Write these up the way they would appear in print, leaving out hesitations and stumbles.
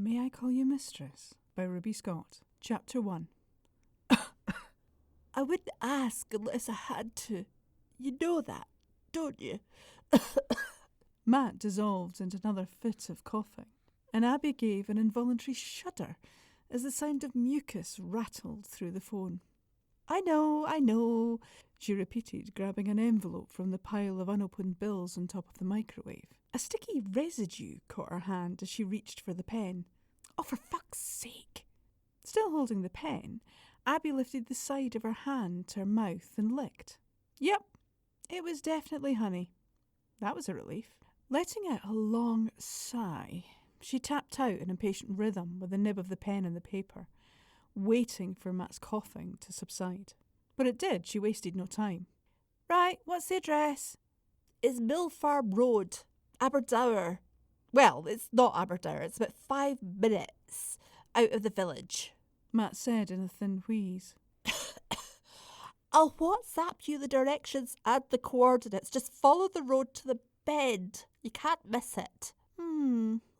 May I Call You Mistress by Ruby Scott. Chapter 1. I wouldn't ask unless I had to. You know that, don't you? Matt dissolved into another fit of coughing, and Abby gave an involuntary shudder as the sound of mucus rattled through the phone. I know, she repeated, grabbing an envelope from the pile of unopened bills on top of the microwave. A sticky residue caught her hand as she reached for the pen. Oh, for fuck's sake! Still holding the pen, Abby lifted the side of her hand to her mouth and licked. Yep, it was definitely honey. That was a relief. Letting out a long sigh, she tapped out an impatient rhythm with the nib of the pen and the paper, waiting for Matt's coughing to subside. When it did, she wasted no time. Right, what's the address? It's Mill Farm Road, Aberdour. Well, it's not Aberdour, it's about 5 minutes out of the village, Matt said in a thin wheeze. I'll WhatsApp you the directions and the coordinates. Just follow the road to the bend. You can't miss it.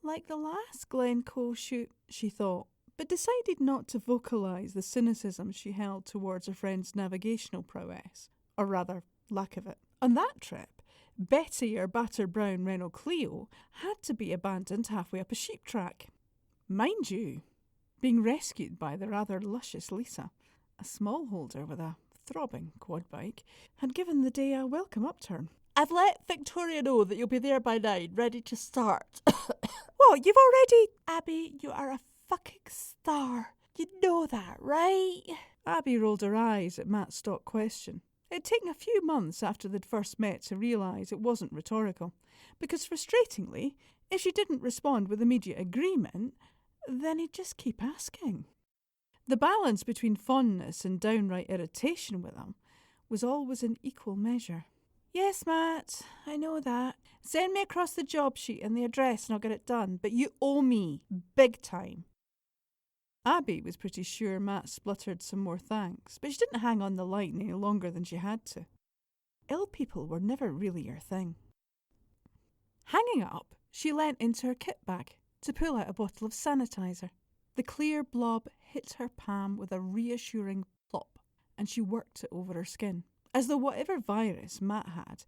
Like the last Glencoe shoot, she thought, but decided not to vocalise the cynicism she held towards her friend's navigational prowess, or rather, lack of it. On that trip, Betty, her battered brown Renault Clio, had to be abandoned halfway up a sheep track. Mind you, being rescued by the rather luscious Lisa, a smallholder with a throbbing quad bike, had given the day a welcome upturn. I've let Victoria know that you'll be there by 9, ready to start. What, you've already... Abby, you are a fucking star. You know that, right? Abby rolled her eyes at Matt's stock question. It had taken a few months after they'd first met to realise it wasn't rhetorical, because frustratingly, if she didn't respond with immediate agreement, then he'd just keep asking. The balance between fondness and downright irritation with him was always in equal measure. Yes, Matt, I know that. Send me across the job sheet and the address and I'll get it done, but you owe me, big time. Abby was pretty sure Matt spluttered some more thanks, but she didn't hang on the line any longer than she had to. Ill people were never really her thing. Hanging up, she leant into her kit bag to pull out a bottle of sanitizer. The clear blob hit her palm with a reassuring plop, and she worked it over her skin, as though whatever virus Matt had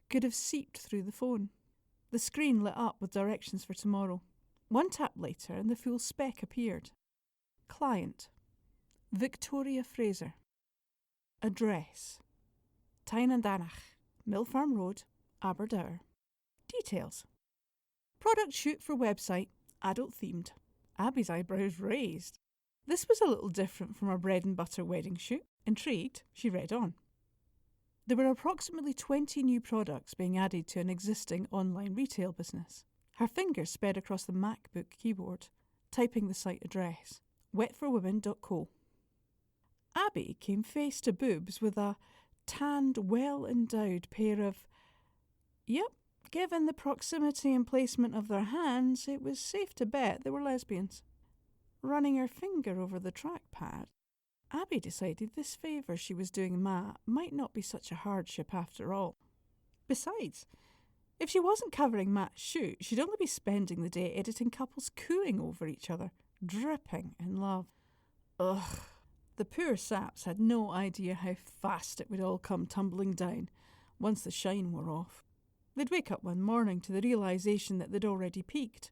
could have seeped through the phone. The screen lit up with directions for tomorrow. One tap later and the full spec appeared. Client: Victoria Fraser. Address: Tynandanach, Mill Farm Road, Aberdour. Details: product shoot for website, adult themed. Abby's eyebrows raised. This was a little different from her bread and butter wedding shoot. Intrigued, she read on. There were approximately 20 new products being added to an existing online retail business. Her fingers sped across the MacBook keyboard, typing the site address: wetforwomen.co. Abby came face to boobs with a tanned, well-endowed pair of... Yep, given the proximity and placement of their hands, it was safe to bet they were lesbians. Running her finger over the trackpad, Abby decided this favour she was doing Matt might not be such a hardship after all. Besides, if she wasn't covering Matt's shoot, she'd only be spending the day editing couples cooing over each other, dripping in love. Ugh. The poor saps had no idea how fast it would all come tumbling down once the shine wore off. They'd wake up one morning to the realisation that they'd already peaked,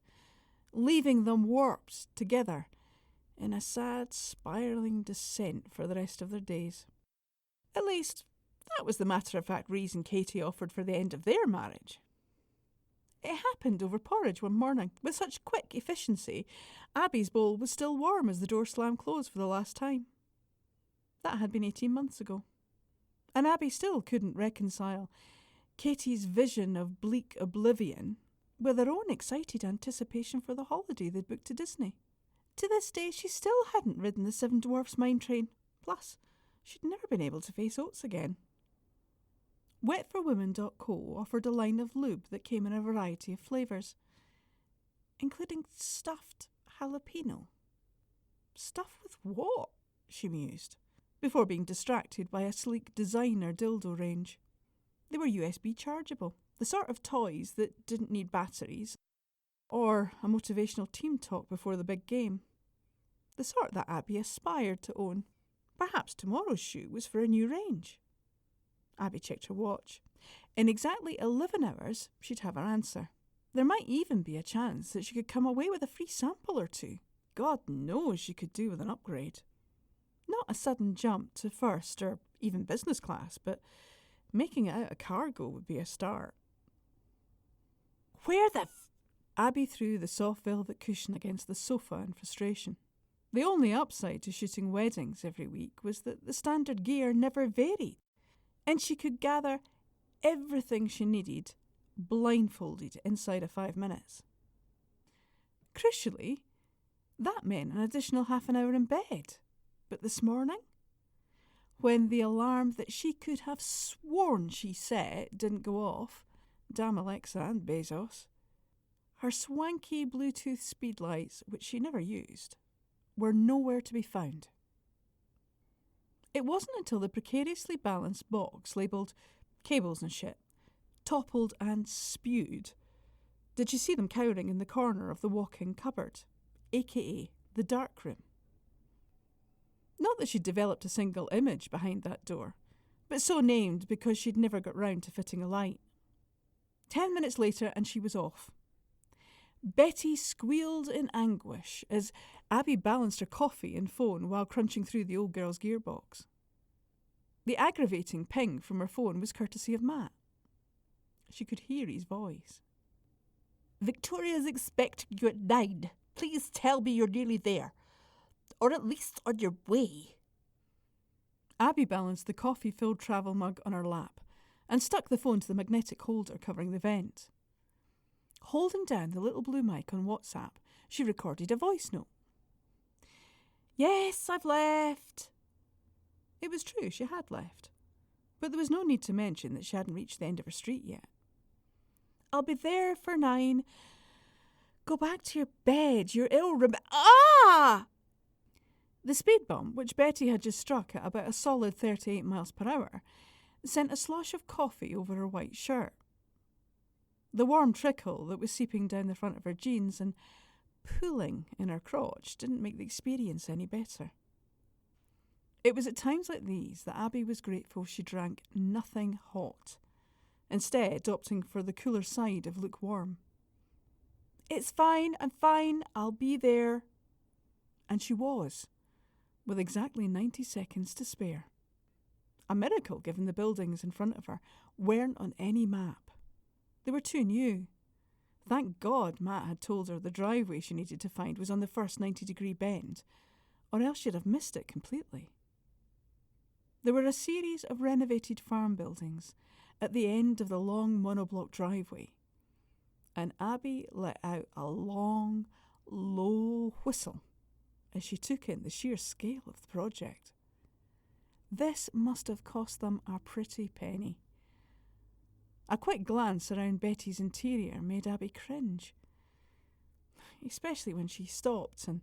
leaving them warped together in a sad, spiralling descent for the rest of their days. At least, that was the matter-of-fact reason Katie offered for the end of their marriage. It happened over porridge one morning. With such quick efficiency, Abby's bowl was still warm as the door slammed closed for the last time. That had been 18 months ago. And Abby still couldn't reconcile Katie's vision of bleak oblivion with her own excited anticipation for the holiday they'd booked to Disney. To this day, she still hadn't ridden the Seven Dwarfs mine train. Plus, she'd never been able to face oats again. Wetforwomen.co offered a line of lube that came in a variety of flavours, including stuffed jalapeno. Stuffed with what? She mused, before being distracted by a sleek designer dildo range. They were USB chargeable, the sort of toys that didn't need batteries or a motivational team talk before the big game. The sort that Abby aspired to own. Perhaps tomorrow's shoe was for a new range. Abby checked her watch. In exactly 11 hours, she'd have her answer. There might even be a chance that she could come away with a free sample or two. God knows she could do with an upgrade. Not a sudden jump to first or even business class, but making it out of cargo would be a start. Where the Abby threw the soft velvet cushion against the sofa in frustration. The only upside to shooting weddings every week was that the standard gear never varied, and she could gather everything she needed blindfolded inside of 5 minutes. Crucially, that meant an additional half an hour in bed. But this morning, when the alarm that she could have sworn she set didn't go off, damn Alexa and Bezos, her swanky Bluetooth speedlights, which she never used, were nowhere to be found. It wasn't until the precariously balanced box labelled cables and shit toppled and spewed did she see them cowering in the corner of the walk-in cupboard, aka the dark room. Not that she'd developed a single image behind that door, but so named because she'd never got round to fitting a light. 10 minutes later and she was off. Betty squealed in anguish as Abby balanced her coffee and phone while crunching through the old girl's gearbox. The aggravating ping from her phone was courtesy of Matt. She could hear his voice. Victoria's expecting you at 9. Please tell me you're nearly there. Or at least on your way. Abby balanced the coffee-filled travel mug on her lap and stuck the phone to the magnetic holder covering the vent. Holding down the little blue mic on WhatsApp, she recorded a voice note. Yes, I've left. It was true, she had left. But there was no need to mention that she hadn't reached the end of her street yet. I'll be there for 9. Go back to your bed, you're ill. Ah! The speed bump, which Betty had just struck at about a solid 38 miles per hour, sent a slosh of coffee over her white shirt. The warm trickle that was seeping down the front of her jeans and pooling in her crotch didn't make the experience any better. It was at times like these that Abby was grateful she drank nothing hot, instead opting for the cooler side of lukewarm. It's fine, I'm fine, I'll be there. And she was, with exactly 90 seconds to spare. A miracle given the buildings in front of her weren't on any map. They were too new. Thank God Matt had told her the driveway she needed to find was on the first 90-degree bend, or else she'd have missed it completely. There were a series of renovated farm buildings at the end of the long monoblock driveway, and Abby let out a long, low whistle as she took in the sheer scale of the project. This must have cost them a pretty penny. A quick glance around Betty's interior made Abby cringe, especially when she stopped and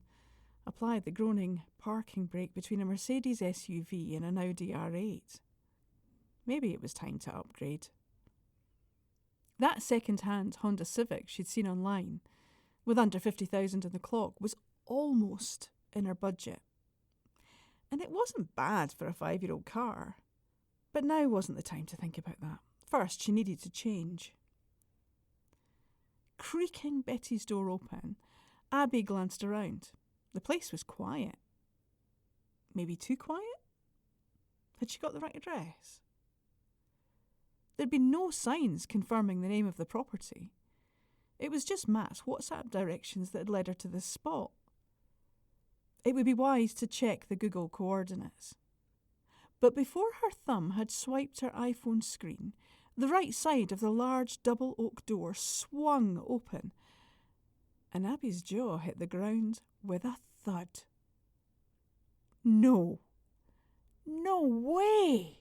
applied the groaning parking brake between a Mercedes SUV and an Audi R8. Maybe it was time to upgrade. That second-hand Honda Civic she'd seen online, with under 50,000 on the clock, was almost in her budget. And it wasn't bad for a 5-year-old car. But now wasn't the time to think about that. First, she needed to change. Creaking Betty's door open, Abby glanced around. The place was quiet. Maybe too quiet? Had she got the right address? There'd been no signs confirming the name of the property. It was just Matt's WhatsApp directions that had led her to this spot. It would be wise to check the Google coordinates. But before her thumb had swiped her iPhone screen, the right side of the large double oak door swung open, and Abby's jaw hit the ground with a thud. No. No way!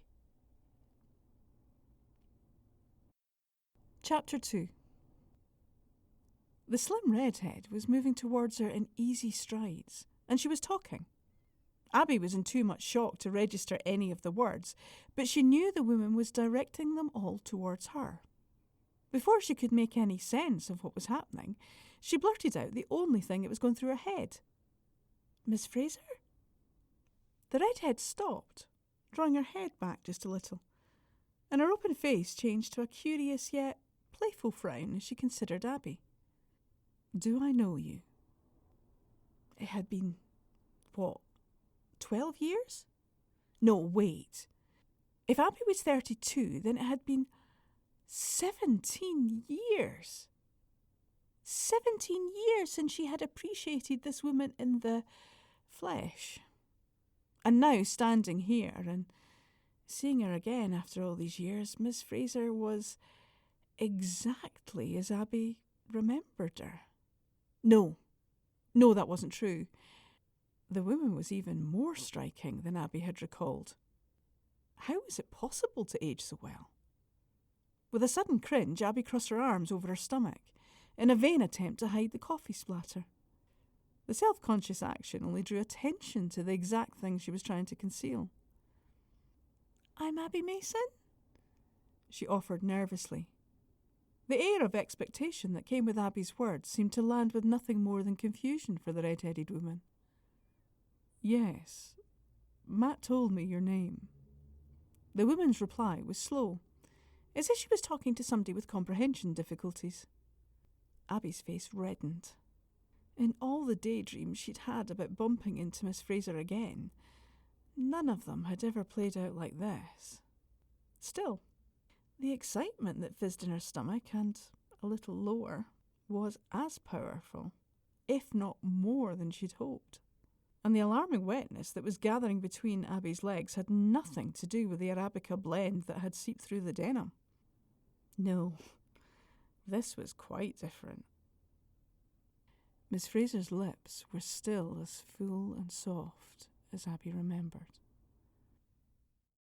Chapter 2. The slim redhead was moving towards her in easy strides, and she was talking. Abby was in too much shock to register any of the words, but she knew the woman was directing them all towards her. Before she could make any sense of what was happening, She blurted out the only thing that was going through her head. "Miss Fraser?" The redhead stopped, drawing her head back just a little, and her open face changed to a curious yet playful frown as she considered Abby. "Do I know you?" It had been, 12 years? No, wait. If Abby was 32, then it had been 17 years. 17 years since she had appreciated this woman in the flesh. And now, standing here and seeing her again after all these years, Miss Fraser was exactly as Abby remembered her. No, that wasn't true. The woman was even more striking than Abby had recalled. How was it possible to age so well? With a sudden cringe, Abby crossed her arms over her stomach in a vain attempt to hide the coffee splatter. The self-conscious action only drew attention to the exact thing she was trying to conceal. "I'm Abby Mason," she offered nervously. The air of expectation that came with Abby's words seemed to land with nothing more than confusion for the red-headed woman. "Yes, Matt told me your name." The woman's reply was slow, as if she was talking to somebody with comprehension difficulties. Abby's face reddened. In all the daydreams she'd had about bumping into Miss Fraser again, none of them had ever played out like this. Still, the excitement that fizzed in her stomach and a little lower was as powerful, if not more than she'd hoped. And the alarming wetness that was gathering between Abby's legs had nothing to do with the Arabica blend that had seeped through the denim. No, this was quite different. Miss Fraser's lips were still as full and soft as Abby remembered.